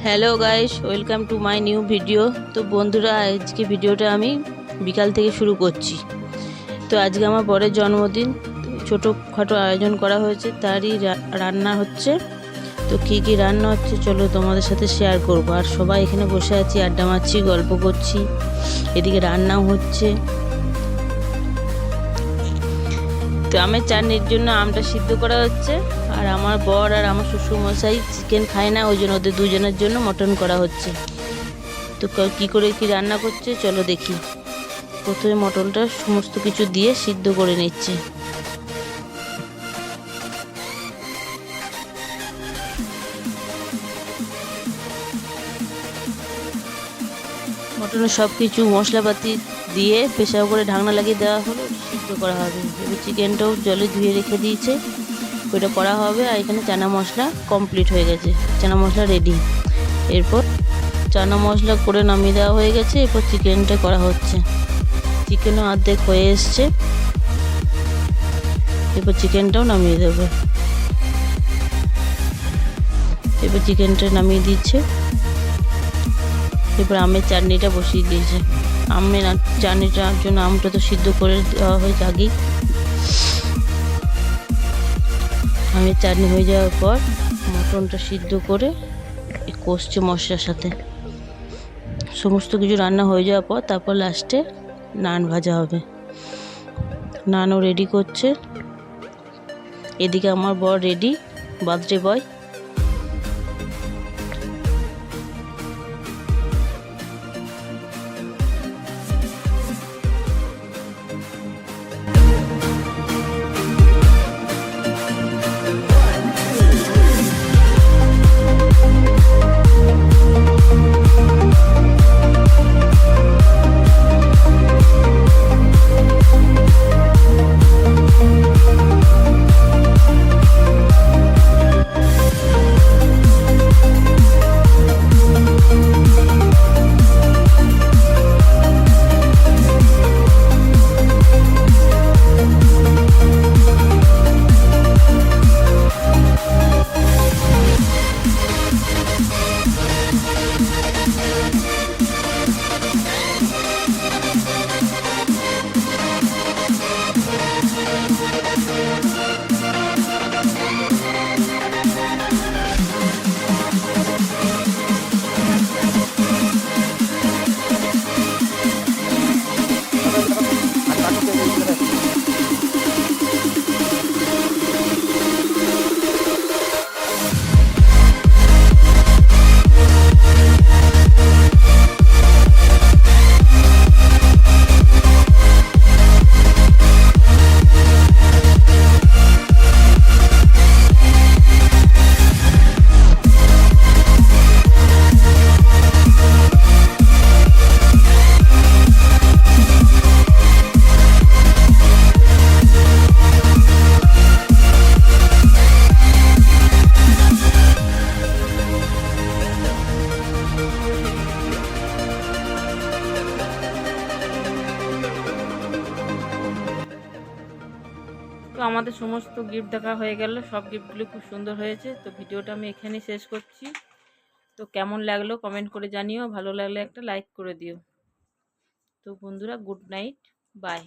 Hello guys, welcome to my new video. তো বন্ধুরা, আজকে ভিডিওটা আমি বিকাল থেকে শুরু করছি। তো আজকে আমার বরের জন্মদিন, ছোটোখাটো আয়োজন করা হয়েছে, তারই রান্না হচ্ছে। তো কী কী রান্না হচ্ছে চলো তোমাদের সাথে শেয়ার করবো। আর সবাই এখানে বসে আছি, আড্ডা মারছি, গল্প করছি, এদিকে রান্নাও হচ্ছে। তো আমের চাটনির জন্য আমটা সিদ্ধ করা হচ্ছে। আর আমার বর আর আমার শ্বশুরমশাই চিকেন খায় না, ওই জন্য ওদের দুজনের জন্য মটন করা হচ্ছে। তো কী করে কি রান্না করছে চলো দেখি। প্রথমে মটনটা সমস্ত কিছু দিয়ে সিদ্ধ করে নিচ্ছে। মটনের সব কিছু মশলাপাতি দিয়ে প্রেসার করে ঢাকনা লাগিয়ে দেওয়া হলো, সিদ্ধ করা হবে। এবার চিকেনটাও জলে ধুয়ে রেখে দিয়েছে, ওইটা করা হবে। আর এখানে চানা মশলা কমপ্লিট হয়ে গেছে, চানা মশলা রেডি। এরপর চানা মশলা করে নামিয়ে দেওয়া হয়ে গেছে, এরপর চিকেনটা করা হচ্ছে। চিকেনও অর্ধেক হয়ে এসছে, এরপর চিকেনটাও নামিয়ে দেবে। এরপর চিকেনটা নামিয়ে দিচ্ছে। এরপর আমের চাটনিটা বসিয়ে দিয়েছে। আমের চাটনিটার জন্য আমটা তো সিদ্ধ করে দেওয়া হয়েছে আগেই। আমের চাটনি হয়ে যাওয়ার পর মটনটা সিদ্ধ করে কষছে মশলার সাথে। সমস্ত কিছু রান্না হয়ে যাওয়ার পর তারপর লাস্টে নান ভাজা হবে। নানও রেডি করছে। এদিকে আমার বর রেডি, বার্থডে বয়। তো আমাদের সমস্ত গিফট দেখা হয়ে গেল, সব গিফটগুলো খুব সুন্দর হয়েছে। তো ভিডিওটা আমি এখানেই শেষ করছি। তো কেমন লাগলো কমেন্ট করে জানিও, ভালো লাগলে একটা লাইক করে দিও। তো বন্ধুরা, গুড নাইট, বাই।